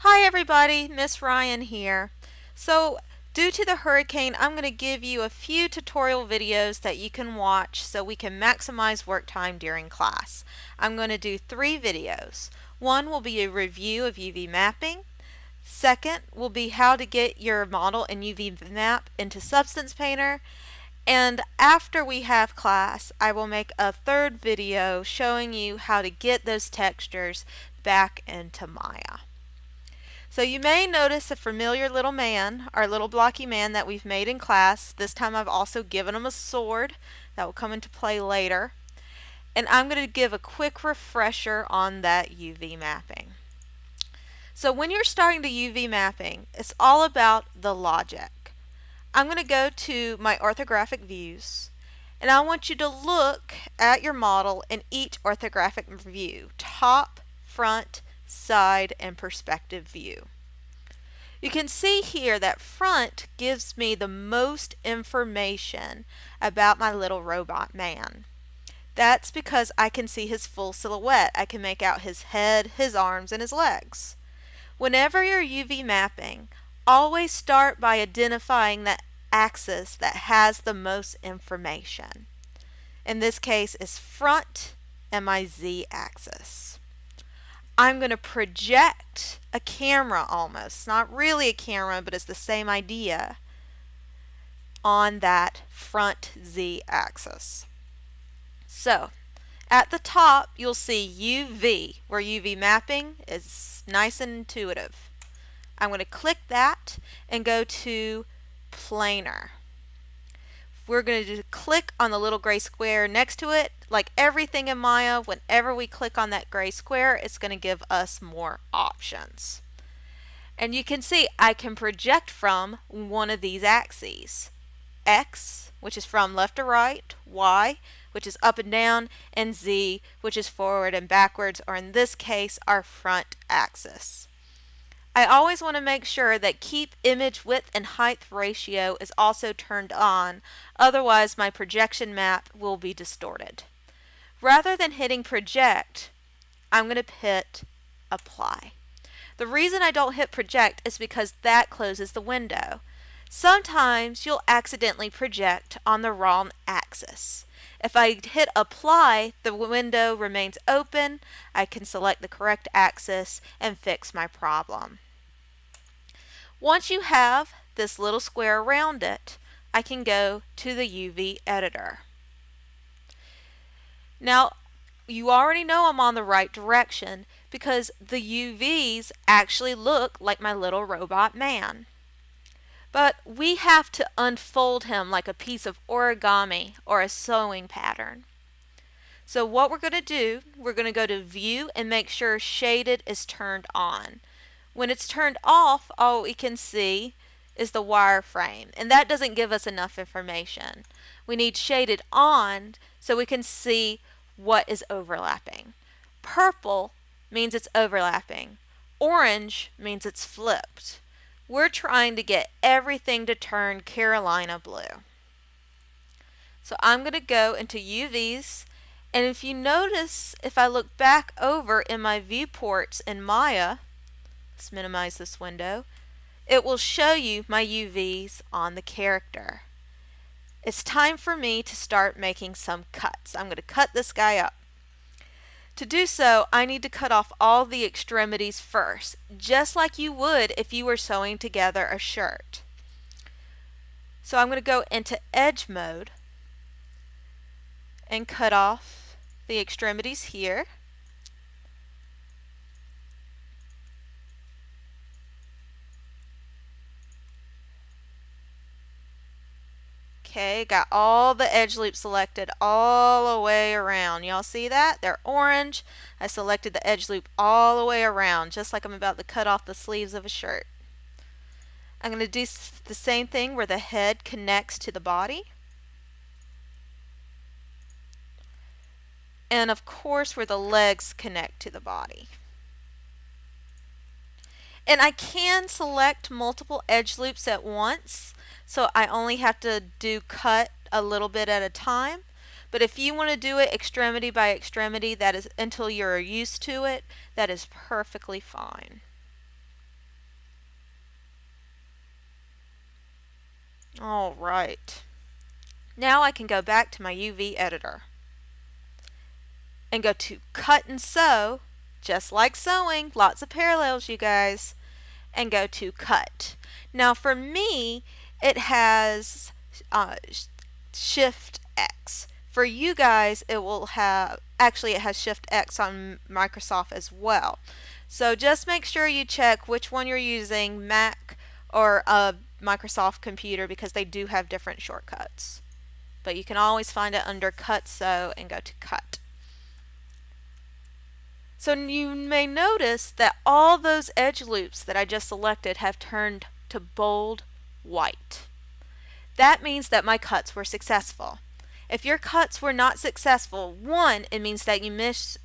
Hi everybody, Miss Ryan here. So, due to the hurricane, I'm going to give you a few tutorial videos that you can watch so we can maximize work time during class. I'm going to do 3 videos. One will be a review of UV mapping. Second will be how to get your model in UV map into Substance Painter. And after we have class, I will make a third video showing you how to get those textures back into Maya. So you may notice a familiar little man, our little blocky man that we've made in class. This time I've also given him a sword that will come into play later. And I'm going to give a quick refresher on that UV mapping. So when you're starting to UV mapping, it's all about the logic. I'm going to go to my orthographic views, and I want you to look at your model in each orthographic view: top, front, side, and perspective view. You can see here that front gives me the most information about my little robot man. That's because I can see his full silhouette. I can make out his head, his arms, and his legs. Whenever you're UV mapping, always start by identifying the axis that has the most information. In this case, is front and my z-axis. I'm going to project a camera almost. It's not really a camera, but it's the same idea on that front z-axis. So, at the top, you'll see UV, where UV mapping is nice and intuitive. I'm going to click that and go to planar. We're going to click on the little gray square next to it. Like everything in Maya, whenever we click on that gray square, it's going to give us more options. And you can see I can project from one of these axes. X, which is from left to right, Y, which is up and down, and Z, which is forward and backwards, or in this case, our front axis. I always want to make sure that keep image width and height ratio is also turned on, otherwise my projection map will be distorted. Rather than hitting project, I'm going to hit apply. The reason I don't hit project is because that closes the window. Sometimes you'll accidentally project on the wrong axis. If I hit apply, the window remains open. I can select the correct axis and fix my problem. Once you have this little square around it, I can go to the UV editor. Now, you already know I'm on the right direction because the UVs actually look like my little robot man. But we have to unfold him like a piece of origami or a sewing pattern. So what we're going to do, we're going to go to View and make sure Shaded is turned on. When it's turned off, all we can see is the wireframe, and that doesn't give us enough information. We need Shaded on so we can see what is overlapping. Purple means it's overlapping. Orange means it's flipped. We're trying to get everything to turn Carolina blue. So I'm going to go into UVs, and if you notice, if I look back over in my viewports in Maya, let's minimize this window, it will show you my UVs on the character. It's time for me to start making some cuts. I'm going to cut this guy up. To do so, I need to cut off all the extremities first, just like you would if you were sewing together a shirt. So I'm going to go into edge mode and cut off the extremities here. Okay, got all the edge loops selected all the way around. Y'all see that? They're orange. I selected the edge loop all the way around, just like I'm about to cut off the sleeves of a shirt. I'm going to do the same thing where the head connects to the body. And of course where the legs connect to the body. And I can select multiple edge loops at once, so I only have to do cut a little bit at a time. But if you want to do it extremity by extremity, that is until you're used to it, that is perfectly fine. All right. Now I can go back to my UV editor and go to cut and sew, just like sewing, lots of parallels, you guys, and go to cut. Now for me, it has Shift X. For you guys, it will have, actually it has Shift X on Microsoft as well. So just make sure you check which one you're using, Mac or a Microsoft computer, because they do have different shortcuts. But you can always find it under Cut Sew and go to Cut. So you may notice that all those edge loops that I just selected have turned to bold white. That means that my cuts were successful. If your cuts were not successful, 1, it means that you missed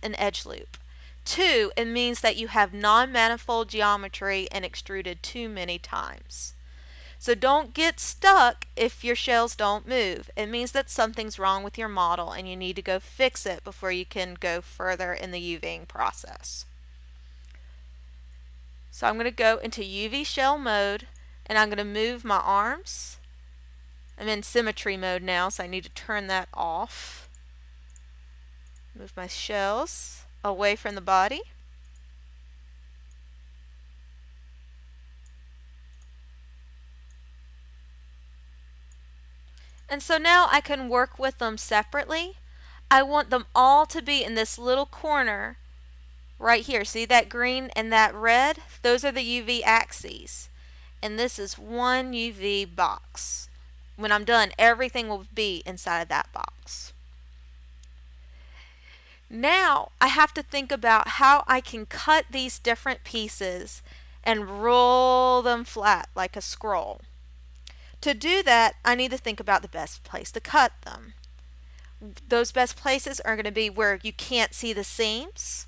an edge loop. 2, it means that you have non-manifold geometry and extruded too many times. So don't get stuck if your shells don't move. It means that something's wrong with your model and you need to go fix it before you can go further in the UVing process. So I'm going to go into UV shell mode and I'm going to move my arms. I'm in symmetry mode now, so I need to turn that off. Move my shells away from the body. And so now I can work with them separately. I want them all to be in this little corner right here. See that green and that red? Those are the UV axes. And this is one UV box. When I'm done, everything will be inside of that box. Now I have to think about how I can cut these different pieces and roll them flat like a scroll. To do that, I need to think about the best place to cut them. Those best places are going to be where you can't see the seams,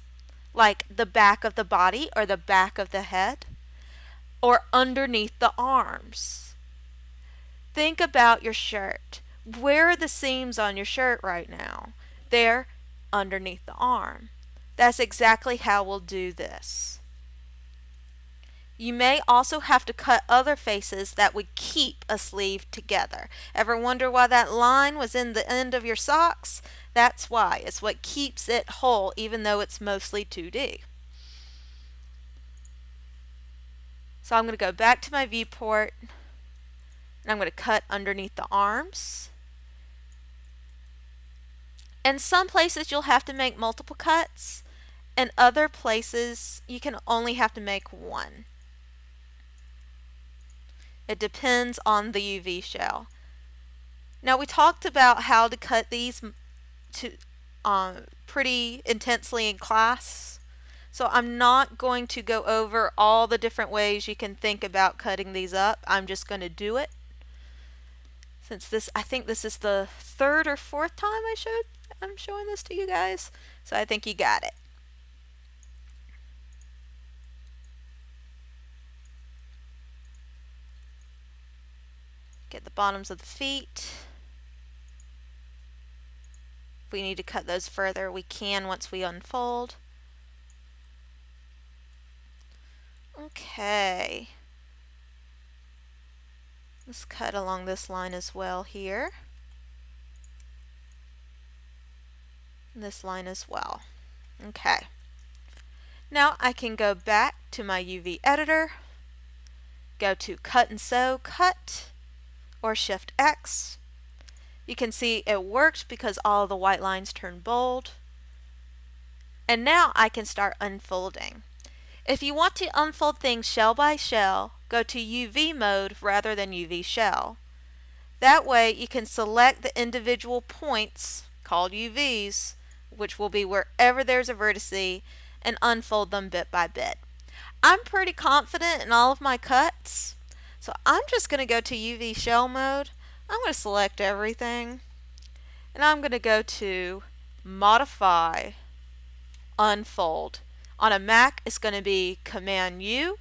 like the back of the body or the back of the head, or underneath the arms. Think about your shirt. Where are the seams on your shirt right now? They're underneath the arm. That's exactly how we'll do this. You may also have to cut other faces that would keep a sleeve together. Ever wonder why that line was in the end of your socks? That's why. It's what keeps it whole even though it's mostly 2D. So I'm going to go back to my viewport and I'm going to cut underneath the arms. And some places you'll have to make multiple cuts, and other places you can only have to make one. It depends on the UV shell. Now we talked about how to cut these pretty intensely in class, so I'm not going to go over all the different ways you can think about cutting these up. I'm just going to do it. Since I think this is the 3rd or 4th time I'm showing this to you guys, so I think you got it. Get the bottoms of the feet. If we need to cut those further, we can once we unfold. Okay. Let's cut along this line as well here. This line as well. Okay. Now I can go back to my UV editor, go to Cut and Sew, Cut, or Shift X. You can see it worked because all the white lines turned bold. And now I can start unfolding. If you want to unfold things shell by shell, go to UV mode rather than UV shell. That way you can select the individual points, called UVs, which will be wherever there's a vertice, and unfold them bit by bit. I'm pretty confident in all of my cuts, so I'm just going to go to UV shell mode. I'm going to select everything, and I'm going to go to Modify, Unfold. On a Mac, it's going to be Command U.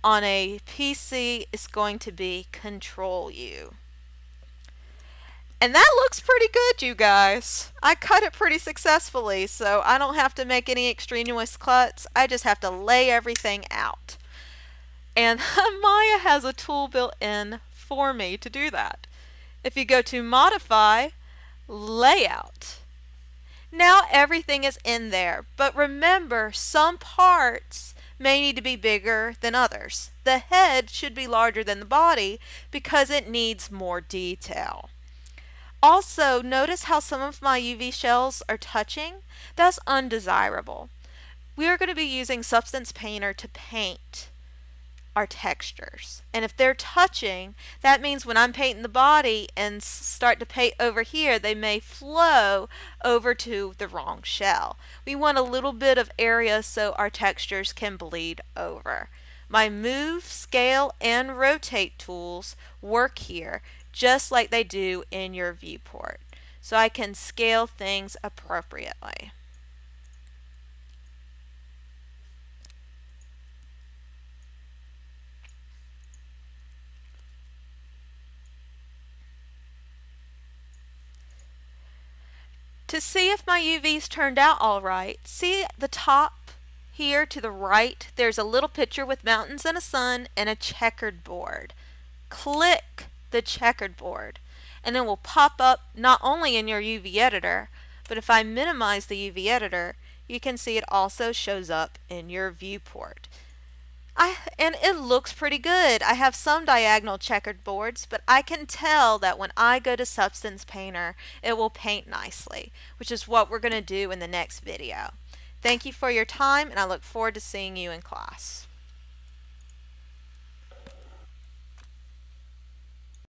On a PC, it's going to be Control U. And that looks pretty good, you guys. I cut it pretty successfully, so I don't have to make any extraneous cuts. I just have to lay everything out. And Maya has a tool built in for me to do that. If you go to Modify, Layout, now everything is in there, but remember, some parts may need to be bigger than others. The head should be larger than the body because it needs more detail. Also, notice how some of my UV shells are touching? That's undesirable. We are going to be using Substance Painter to paint our textures. And if they're touching, that means when I'm painting the body and start to paint over here, they may flow over to the wrong shell. We want a little bit of area so our textures can bleed over. My Move, Scale, and Rotate tools work here just like they do in your viewport. So I can scale things appropriately. To see if my UVs turned out all right, see the top here to the right, there's a little picture with mountains and a sun and a checkered board. Click the checkered board and it will pop up not only in your UV editor, but if I minimize the UV editor, you can see it also shows up in your viewport. And it looks pretty good. I have some diagonal checkered boards, but I can tell that when I go to Substance Painter, it will paint nicely, which is what we're going to do in the next video. Thank you for your time, and I look forward to seeing you in class.